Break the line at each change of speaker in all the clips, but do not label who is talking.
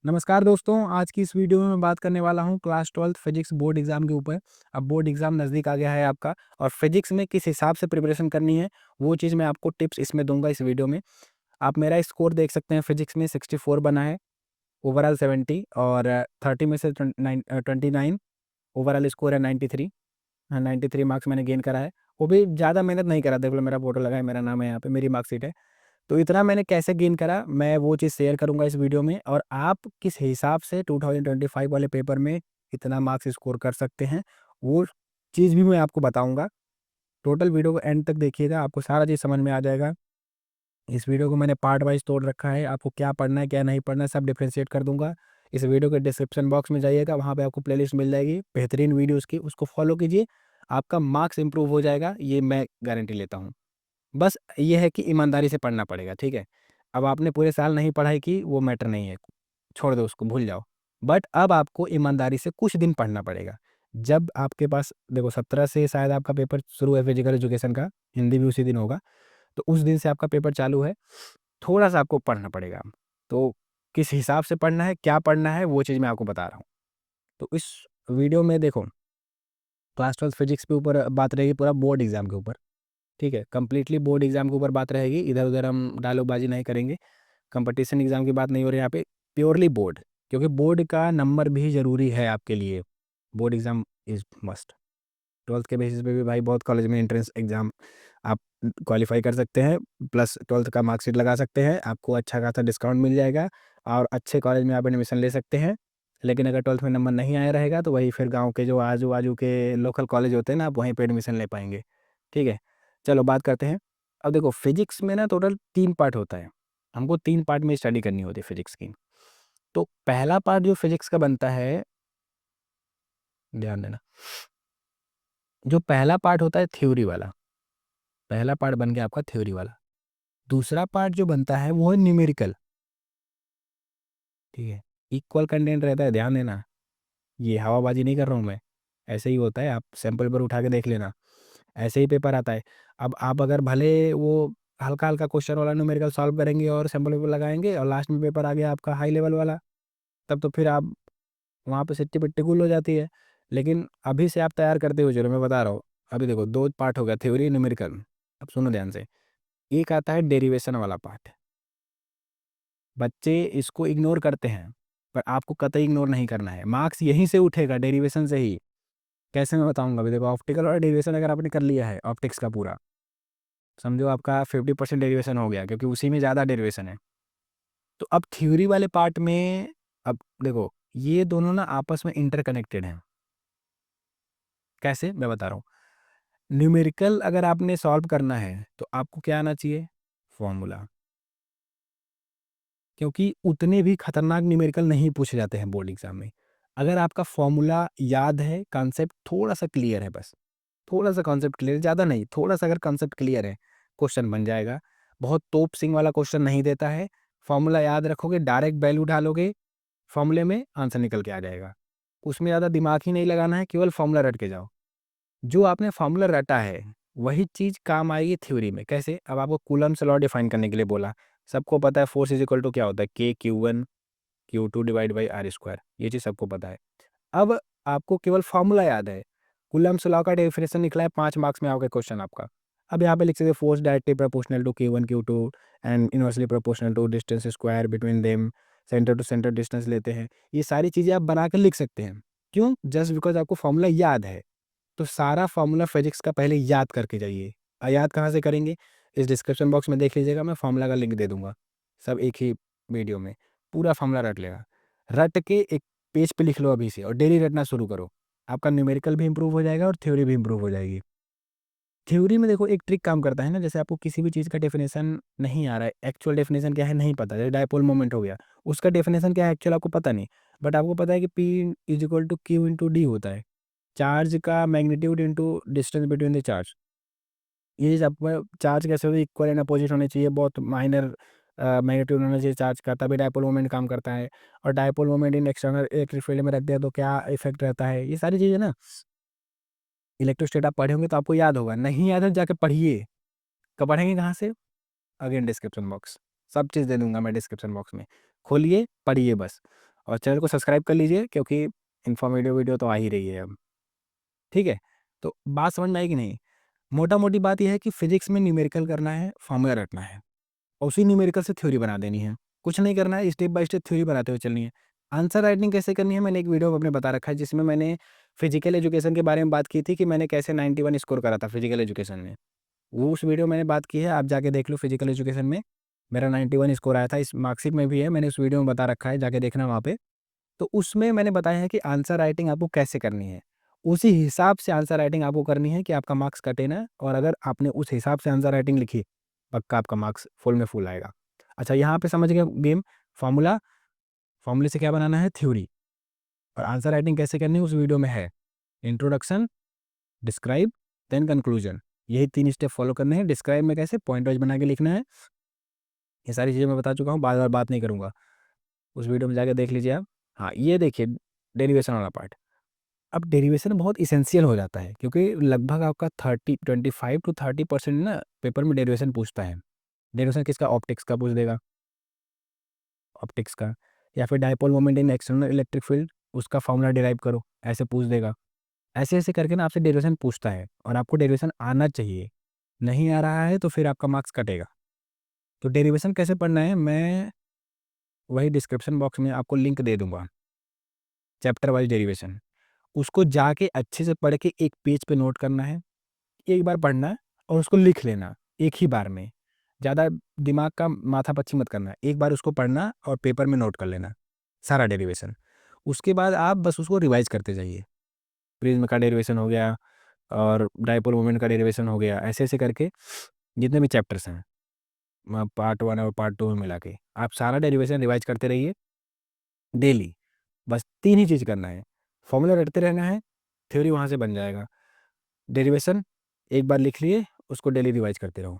नमस्कार दोस्तों, आज की इस वीडियो में मैं बात करने वाला हूँ class 12th physics board exam के ऊपर। अब बोर्ड एग्ज़ाम नज़दीक आ गया है आपका और फिजिक्स में किस हिसाब से प्रिपरेशन करनी है, वो चीज़ मैं आपको टिप्स इसमें दूँगा इस वीडियो में। आप मेरा स्कोर देख सकते हैं, फिजिक्स में 64 बना है, ओवरऑल 70 और 30 में से 29 ओवरऑल स्कोर है 93। हाँ, 93 मार्क्स मैंने गेन करा है। वो भी ज़्यादा मेहनत नहीं करा, देख लो मेरा फ़ोटो लगा है, मेरा नाम है यहाँ पे, मेरी मार्कशीट है। तो इतना मैंने कैसे गेन करा, मैं वो चीज़ शेयर करूँगा इस वीडियो में और आप किस हिसाब से 2025 वाले पेपर में इतना मार्क्स स्कोर कर सकते हैं, वो चीज़ भी मैं आपको बताऊँगा। टोटल वीडियो को एंड तक देखिएगा, आपको सारा चीज़ समझ में आ जाएगा। इस वीडियो को मैंने पार्ट वाइज़ तोड़ रखा है, आपको क्या पढ़ना है, क्या नहीं पढ़ना है, सब डिफरेंशिएट कर दूँगा। इस वीडियो के डिस्क्रिप्शन बॉक्स में जाइएगा, वहाँ पे आपको प्लेलिस्ट मिल जाएगी बेहतरीन वीडियोज़ की, उसको फॉलो कीजिए, आपका मार्क्स इम्प्रूव हो जाएगा, ये मैं गारंटी लेता हूँ। बस ये है कि ईमानदारी से पढ़ना पड़ेगा, ठीक है? अब आपने पूरे साल नहीं पढ़ाई की, वो मैटर नहीं है, छोड़ दो उसको, भूल जाओ। बट अब आपको ईमानदारी से कुछ दिन पढ़ना पड़ेगा। जब आपके पास देखो 17 से शायद आपका पेपर शुरू है फिजिकल एजुकेशन का, हिंदी भी उसी दिन होगा, तो उस दिन से आपका पेपर चालू है, थोड़ा-सा आपको पढ़ना पड़ेगा। तो किस हिसाब से पढ़ना है, क्या पढ़ना है, वो चीज़ मैं आपको बता रहा हूँ। तो इस वीडियो में देखो, क्लास 12 फिजिक्स के ऊपर बात रहेगी, पूरा बोर्ड एग्ज़ाम के ऊपर। ठीक है, कंप्लीटली बोर्ड एग्ज़ाम के ऊपर बात रहेगी, इधर-उधर हम डायलॉगबाजी नहीं करेंगे, कंपटीशन एग्ज़ाम की बात नहीं हो रही है यहाँ पे, प्योरली बोर्ड, क्योंकि बोर्ड का नंबर भी ज़रूरी है आपके लिए, board exam is must. 12th के बेसिस पे भी भाई बहुत कॉलेज में एंट्रेंस एग्ज़ाम आप क्वालीफाई कर सकते हैं, प्लस 12th का मार्कशीट लगा सकते हैं, आपको अच्छा खासा डिस्काउंट मिल जाएगा और अच्छे कॉलेज में आप एडमिशन ले सकते हैं। लेकिन अगर 12th में नंबर नहीं आया रहेगा, तो वही फिर गाँव के जो आजू-बाजू के लोकल कॉलेज होते हैं ना, आप वहीं पे एडमिशन ले पाएँगे, ठीक है? चलो बात करते हैं। अब देखो फिजिक्स में ना टोटल 3 पार्ट होता है, हमको 3 पार्ट में स्टडी करनी होती है फिजिक्स की। तो पहला पार्ट जो फिजिक्स का बनता है, ध्यान देना, जो पहला पार्ट होता है थ्योरी वाला, पहला पार्ट बन गया आपका थ्योरी वाला। दूसरा पार्ट जो बनता है वो है न्यूमेरिकल, ठीक है? इक्वल कंटेंट रहता है, ध्यान देना, ये हवाबाजी नहीं कर रहा हूँ मैं, ऐसे ही होता है, आप सैंपल पेपर उठा के देख लेना, ऐसे ही पेपर आता है। अब आप अगर भले वो हल्का-हल्का क्वेश्चन वाला न्यूमेरिकल सॉल्व करेंगे और सैंपल पेपर लगाएँगे और लास्ट में पेपर आ गया आपका हाई लेवल वाला, तब तो फिर आप वहाँ पे सिट्टी-पिट्टी गुल हो जाती है। लेकिन अभी से आप तैयार करते हुए चलो, मैं बता रहा हूँ। अभी देखो 2 पार्ट हो गया, थ्योरी, न्यूमेरिकल। अब सुनो ध्यान से, एक आता है डेरिवेशन वाला पार्ट। बच्चे इसको इग्नोर करते हैं, पर आपको कतई इग्नोर नहीं करना है। मार्क्स यहीं से उठेगा, डेरिवेशन से ही। कैसे मैं बताऊँगा? अभी देखो ऑप्टिकल और डेरिवेशन अगर आपने कर लिया है, ऑप्टिक्स का पूरा, समझो आपका 50% डेरिवेशन हो गया, क्योंकि उसी में ज़्यादा डेरिवेशन है। तो अब थ्योरी वाले पार्ट में, अब देखो, ये दोनों ना आपस में इंटरकनेक्टेड हैं। कैसे? मैं बता रहा हूँ। न्यूमेरिकल अगर आपने सॉल्व करना है, तो आपको क्या आना चाहिए? फॉर्मूला। क्योंकि उतने भी खतरनाक न्यूमेरिकल नहीं पूछे जाते हैं बोर्ड एग्जाम में। अगर आपका फॉर्मूला याद है, कॉन्सेप्ट थोड़ा-सा क्लियर है बस, थोड़ा-सा कॉन्सेप्ट क्लियर है, ज़्यादा नहीं, थोड़ा-सा अगर कॉन्सेप्ट क्लियर है, क्वेश्चन बन जाएगा। बहुत तोप सिंह वाला क्वेश्चन नहीं देता है, फॉर्मूला याद रखोगे, डायरेक्ट वैल्यू डालोगे, फॉर्मूले में आंसर निकल के आ जाएगा। उसमें ज़्यादा दिमाग ही नहीं लगाना है, केवल फॉर्मूला रट के जाओ। जो आपने फॉर्मूला रटा है, वही चीज़ काम आएगी थ्योरी में। कैसे? अब आपको कूलम्ब्स लॉ डिफाइन करने के लिए बोला, सबको पता है फोर्स इज इक्वल टू क्या होता है, के Q1 Q2 divide by are square, ये चीज़ सबको पता है। अब आपको केवल फॉर्मूला याद है, कूलम्ब्स लॉ का डेफिनेशन निकला है, 5 मार्क्स में आओगे क्वेश्चन आपका। अब यहाँ पे लिख सकते हैं force directly proportional to Q1 Q2 and inversely proportional to distance square between them, center to center distance लेते हैं। ये सारी चीज़ें आप बना कर लिख सकते हैं। क्यों? जस्ट बिकॉज आपको फॉर्मूला याद है। तो सारा फॉर्मूला फिजिक्स का पहले याद करके जाइए। याद कहाँ से करेंगे? इस डिस्क्रिप्शन बॉक्स में देख लीजिएगा, मैं फॉर्मूला का लिंक दे दूँगा। सब एक ही वीडियो में, पूरा फॉर्मूला रट लेगा। रट के एक पेज पे लिख लो अभी से और डेली रटना शुरू करो। आपका न्यूमेरिकल भी इम्प्रूव हो जाएगा और थ्योरी भी इम्प्रूव हो जाएगी। थ्योरी में देखो एक ट्रिक काम करता है ना, जैसे आपको किसी भी चीज़ का डेफिनेशन नहीं आ रहा है, एक्चुअल डेफिनेशन क्या है नहीं पता, जैसे डायपोल मोमेंट हो गया, उसका डेफिनेशन क्या है एक्चुअल आपको पता नहीं, बट आपको पता है कि P is equal to Q into D होता है। चार्ज का magnitude into distance between the charge. ये चीज़ आपको, चार्ज कैसे होते हैं, इक्वल एंड अपोजिट होने चाहिए, बहुत माइनर मैग्नीट्यूड होना चाहिए चार्ज का, तभी डायपोल मोमेंट काम करता है। और dipole moment in external electric field में रख दिया तो क्या इफेक्ट रहता है, ये सारी चीज़ें ना इलेक्ट्रोस्टैट आप पढ़े होंगे तो आपको याद होगा, नहीं याद है जाके पढ़िए। कब पढ़ेंगे, कहाँ से? अगेन डिस्क्रिप्शन बॉक्स, सब चीज़ दे दूंगा मैं डिस्क्रिप्शन बॉक्स में, खोलिए पढ़िए बस। और चैनल को सब्सक्राइब कर लीजिए क्योंकि इन्फॉर्मेटिव वीडियो तो आ ही रही है अब। ठीक है, तो बात समझ में आई कि नहीं? मोटा मोटी बात यह है कि फिजिक्स में न्यूमेरिकल करना है, फॉर्मूला रटना है और उसी न्यूमेरिकल से थ्योरी बना देनी है। कुछ नहीं करना है, स्टेप बाय स्टेप थ्योरी बनाते हुए चलनी है। आंसर राइटिंग कैसे करनी है मैंने एक वीडियो में अपने बता रखा है, जिसमें मैंने फिजिकल एजुकेशन के बारे में बात की थी कि मैंने कैसे 91 स्कोर करा था फिजिकल एजुकेशन में। वो उस वीडियो मैंने बात की है, आप जाके देख लो। फिजिकल एजुकेशन में मेरा 91 स्कोर आया था, इस मार्कशीट में भी है, मैंने उस वीडियो में बता रखा है, जाके देखना वहाँ पे। तो उसमें मैंने बताया है कि आंसर राइटिंग आपको कैसे करनी है। उसी हिसाब से आंसर राइटिंग आपको करनी है कि आपका मार्क्स कटे ना, और अगर आपने उस हिसाब से आंसर राइटिंग लिखी, पक्का आपका मार्क्स फुल में फुल आएगा। अच्छा, यहाँ पे समझ गए गेम। फॉर्मूला, फॉर्मूले से क्या बनाना है, थ्योरी। और आंसर राइटिंग कैसे करनी है उस वीडियो में है। Introduction, describe, then conclusion. यही 3 स्टेप फॉलो करने हैं। डिस्क्राइब में कैसे पॉइंट वाइज बना के लिखना है, ये सारी चीज़ें मैं बता चुका हूँ, बार बार बात नहीं करूँगा। उस वीडियो में जाके देख लीजिए आप। हाँ, ये देखिए डेरिवेशन वाला पार्ट। अब डेरिवेशन बहुत इसेंशियल हो जाता है क्योंकि लगभग आपका 25 to 30% ना पेपर में डेरिवेशन पूछता है। डेरिवेशन किसका? ऑप्टिक्स का पूछ देगा, ऑप्टिक्स का। या फिर dipole moment in external electric field, उसका फॉर्मूला डिराइव करो, ऐसे पूछ देगा। ऐसे ऐसे करके ना आपसे डेरिवेशन पूछता है और आपको डेरिवेशन आना चाहिए। नहीं आ रहा है तो फिर आपका मार्क्स कटेगा। तो डेरिवेशन कैसे पढ़ना है, मैं वही डिस्क्रिप्शन बॉक्स में आपको लिंक दे दूंगा, चैप्टर वाइज डेरिवेशन। उसको जाके अच्छे से पढ़ के एक पेज पे नोट करना है, एक बार पढ़ना है और उसको लिख लेना एक ही बार में। ज़्यादा दिमाग का माथापच्ची मत करना, एक बार उसको पढ़ना और पेपर में नोट कर लेना सारा डेरिवेशन। उसके बाद आप बस उसको रिवाइज करते जाइए। प्रिज्म का डेरिवेशन हो गया और डायपोल मोमेंट का डेरिवेशन हो गया, ऐसे ऐसे करके जितने भी चैप्टर्स हैं पार्ट 1 और पार्ट 2 में मिला के आप सारा डेरिवेशन रिवाइज करते रहिए डेली। बस 3 ही चीज़ करना है, फॉर्मूला रटते रहना है, थ्योरी वहाँ से बन जाएगा। डेरिवेशन एक बार लिख लिए, उसको डेली रिवाइज करते रहो।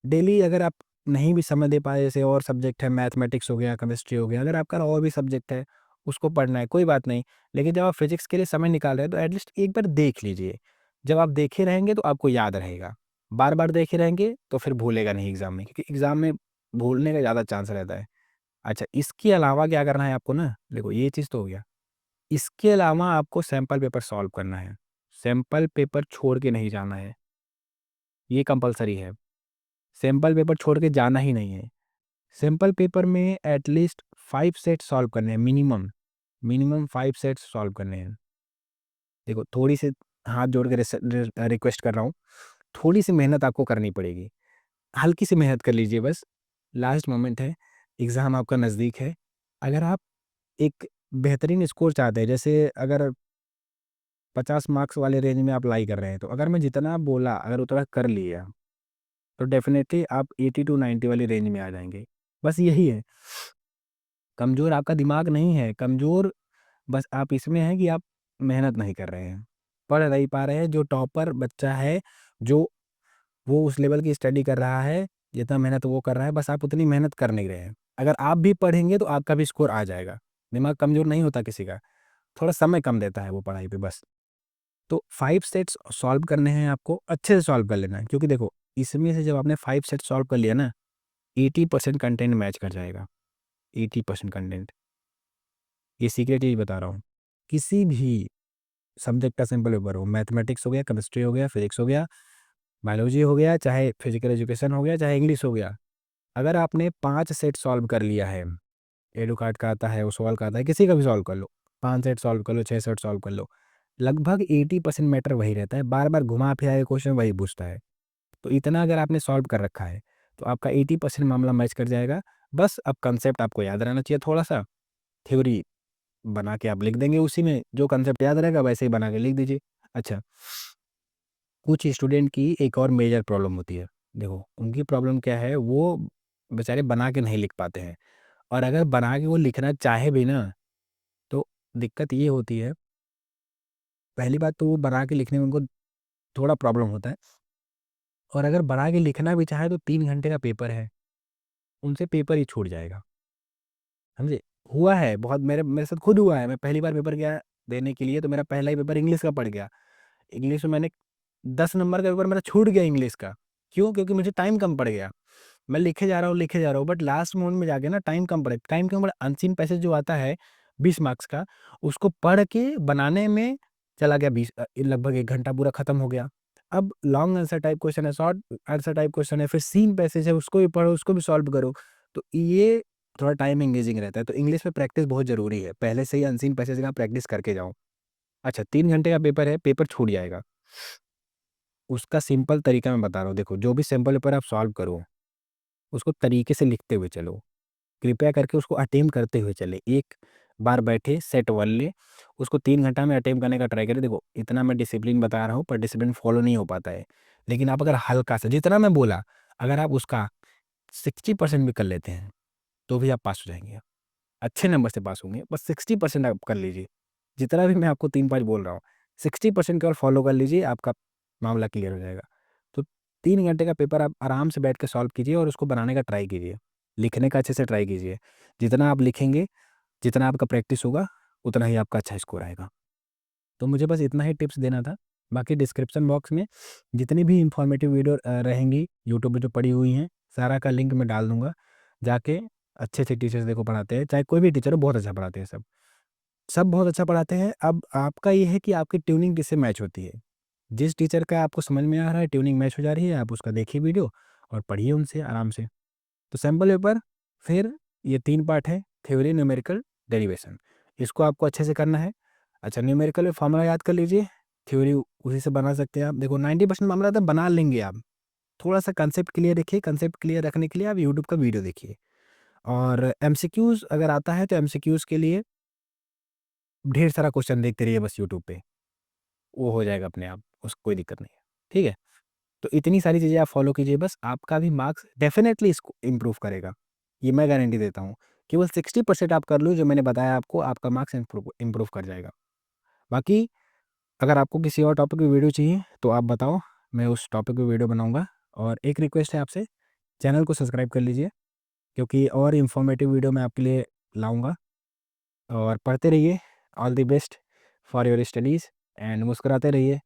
डेली अगर आप नहीं भी समय दे पाए, जैसे और सब्जेक्ट है, मैथमेटिक्स हो गया, केमिस्ट्री हो गया, अगर आपका और भी सब्जेक्ट है उसको पढ़ना है, कोई बात नहीं। लेकिन जब आप फिजिक्स के लिए समय निकाल रहे हैं तो एटलीस्ट एक बार देख लीजिए। जब आप देखे रहेंगे तो आपको याद रहेगा। बार बार देखे रहेंगे तो फिर भूलेगा नहीं एग्जाम में, क्योंकि एग्जाम में भूलने का ज़्यादा चांस रहता है। अच्छा, इसके अलावा क्या करना है आपको ना, देखो ये चीज़ तो हो गया। इसके अलावा आपको सैंपल पेपर सॉल्व करना है। सैंपल पेपर छोड़ के नहीं जाना है, ये कंपलसरी है। सैंपल पेपर छोड़ के जाना ही नहीं है। सैंपल पेपर में एटलीस्ट 5 सेट सॉल्व करने हैं, मिनिमम मिनिमम 5 सेट्स सॉल्व करने हैं। देखो थोड़ी सी हाथ जोड़ के रिक्वेस्ट कर रहा हूँ, थोड़ी सी मेहनत आपको करनी पड़ेगी। हल्की सी मेहनत कर लीजिए बस, लास्ट मोमेंट है, एग्ज़ाम आपका नज़दीक है। अगर आप एक बेहतरीन स्कोर चाहते हैं, जैसे अगर 50 मार्क्स वाले रेंज में अप्लाई कर रहे हैं, तो अगर मैं जितना बोला अगर उतना कर लिया तो डेफिनेटली आप 80 to 90 वाली रेंज में आ जाएंगे। बस यही है, कमज़ोर आपका दिमाग नहीं है, कमज़ोर बस आप इसमें हैं कि आप मेहनत नहीं कर रहे हैं, पढ़ नहीं पा रहे हैं। जो टॉपर बच्चा है, जो वो उस लेवल की स्टडी कर रहा है, जितना मेहनत वो कर रहा है, बस आप उतनी मेहनत कर नहीं रहे हैं। अगर आप भी पढ़ेंगे तो आपका भी स्कोर आ जाएगा। दिमाग कमज़ोर नहीं होता किसी का, थोड़ा समय कम देता है वो पढ़ाई पे बस। तो 5 सेट्स सॉल्व करने हैं आपको, अच्छे से सॉल्व कर लेना है, क्योंकि देखो इसमें से जब आपने 5 सेट सॉल्व कर लिया ना, 80% कंटेंट मैच कर जाएगा। 80% कंटेंट, ये सीक्रेट चीज़ बता रहा हूँ। किसी भी सब्जेक्ट का सिंपल पेपर हो, मैथमेटिक्स हो गया, केमिस्ट्री हो गया, फिजिक्स हो गया, बायोलॉजी हो गया, चाहे फिजिकल एजुकेशन हो गया, चाहे इंग्लिश हो गया, अगर आपने 5 सेट सॉल्व कर लिया है, एडुकार्ड का आता है, ओसवाल का आता है, किसी का भी सॉल्व कर लो, 5 सेट सॉल्व कर लो, 6 सेट सॉल्व कर लो, लगभग 80% मैटर वही रहता है, बार बार घुमा फिरा के क्वेश्चन वही पूछता है। तो इतना अगर आपने सॉल्व कर रखा है तो आपका 80% मामला मैच कर जाएगा। बस अब कंसेप्ट आपको याद रहना चाहिए थोड़ा सा, थ्योरी बना के आप लिख देंगे, उसी में जो कंसेप्ट याद रहेगा वैसे ही बना के लिख दीजिए। अच्छा, कुछ स्टूडेंट की एक और मेजर प्रॉब्लम होती है। देखो उनकी प्रॉब्लम क्या है, वो बेचारे बना के नहीं लिख पाते हैं, और अगर बना के वो लिखना चाहे भी ना, तो दिक्कत ये होती है, पहली बात तो वो बना के लिखने में उनको थोड़ा प्रॉब्लम होता है, और अगर बना के लिखना भी चाहे तो 3 घंटे का पेपर है, उनसे पेपर ही छूट जाएगा। समझे? हुआ है बहुत, मेरे मेरे साथ खुद हुआ है। मैं पहली बार पेपर गया देने के लिए, तो मेरा पहला ही पेपर इंग्लिश का पड़ गया। इंग्लिश में मैंने 10 नंबर का पेपर मेरा छूट गया इंग्लिश का। क्यों? क्योंकि मुझे टाइम कम पड़ गया। मैं लिखे जा रहा हूँ, बट लास्ट मोमेंट में जाके ना टाइम कम पड़े, टाइम कम पड़े, अनसीन पैसेज जो आता है, 20 मार्क्स का, उसको पढ़ के बनाने में चला गया लगभग 1 घंटा पूरा खत्म हो गया। अब लॉन्ग आंसर टाइप क्वेश्चन है, शॉर्ट आंसर टाइप क्वेश्चन है, फिर सीन पैसेज है, उसको भी पढ़ो, उसको भी सॉल्व करो। तो ये थोड़ा टाइम एंगेजिंग रहता है। तो इंग्लिश में प्रैक्टिस बहुत ज़रूरी है। पहले से ही अनसीन पैसेज का प्रैक्टिस करके जाओ। अच्छा, 3 घंटे का पेपर है, पेपर छूट जाएगा। उसका सिंपल तरीका मैं बता रहा हूँ। देखो, जो भी सैंपल पेपर आप सॉल्व करो, उसको तरीके से लिखते हुए चलो। कृपया करके उसको अटेम्प्ट करते हुए चलें। एक बार बैठे, सेट 1 लें, उसको 3 घंटा में अटेम्प्ट करने का ट्राई करें। देखो, इतना मैं डिसिप्लिन बता रहा हूँ, पर डिसिप्लिन फ़ॉलो नहीं हो पाता है। लेकिन आप अगर हल्का-सा, जितना मैं बोला, अगर आप उसका 60% भी कर लेते हैं, तो भी आप पास हो जाएँगे। अच्छे नंबर से पास होंगे, बस 60% आप कर लीजिए। जितना भी मैं आपको 3-5 बोल रहा हूँ, 60% केवल फ़ॉलो कर लीजिए, आपका मामला क्लियर हो जाएगा। तो 3 घंटे का पेपर आप आराम से बैठ के सॉल्व कीजिए और उसको बनाने का ट्राई कीजिए। लिखने का अच्छे से ट्राई कीजिए। जितना आप लिखेंगे, जितना आपका प्रैक्टिस होगा, उतना ही आपका अच्छा स्कोर आएगा। तो मुझे बस इतना ही टिप्स देना था। बाकी डिस्क्रिप्शन बॉक्स में जितनी भी इन्फॉर्मेटिव वीडियो रहेंगी यूट्यूब पे जो पड़ी हुई हैं, सारा का लिंक मैं डाल दूँगा। जाके अच्छे-अच्छे टीचर्स देखो पढ़ाते हैं, चाहे कोई भी टीचर हो, बहुत अच्छा पढ़ाते हैं सब। सब बहुत अच्छा पढ़ाते हैं। अब आपका ये है कि आपकी ट्यूनिंग किससे मैच होती है। जिस टीचर का आपको समझ में आ रहा है, ट्यूनिंग मैच हो जा रही है, आप उसका देखिए वीडियो और पढ़िए उनसे आराम से। तो सैंपल पेपर, फिर ये 3 पार्ट है, थ्योरी, न्यूमेरिकल, डेरिवेशन। इसको आपको अच्छे से करना है। अच्छा, न्यूमेरिकल में फॉर्मूला याद कर लीजिए, थ्योरी उसी से बना सकते हैं आप। देखो, 90% मामला तो बना लेंगे आप। थोड़ा-सा कंसेप्ट क्लियर रखिए, कंसेप्ट क्लियर रखने के लिए आप यूट्यूब का वीडियो देखिए। और एमसीक्यूज़ अगर आता है, तो एमसीक्यूज़ के लिए ढेर सारा क्वेश्चन देखते रहिए बस यूट्यूब पे, वो हो जाएगा अपने आप, उसको कोई दिक्कत नहीं है। ठीक है? तो इतनी सारी चीज़ें आप फ़ॉलो कीजिए, बस आपका भी मार्क्स डेफ़िनेटली इसको इम्प्रूव करेगा। ये मैं गारंटी देता हूँ। केवल 60% आप कर लो जो मैंने बताया आपको, आपका मार्क्स इम्प्रूव इम्प्रूव कर जाएगा। बाकी अगर आपको किसी और टॉपिक पे वीडियो चाहिए तो आप बताओ, मैं उस टॉपिक पे वीडियो बनाऊँगा। और एक रिक्वेस्ट है आपसे, चैनल को सब्सक्राइब कर लीजिए, क्योंकि और इन्फॉर्मेटिव वीडियो मैं आपके लिए लाऊँगा। और पढ़ते रहिए। All the best for your studies and मुस्कुराते रहिए।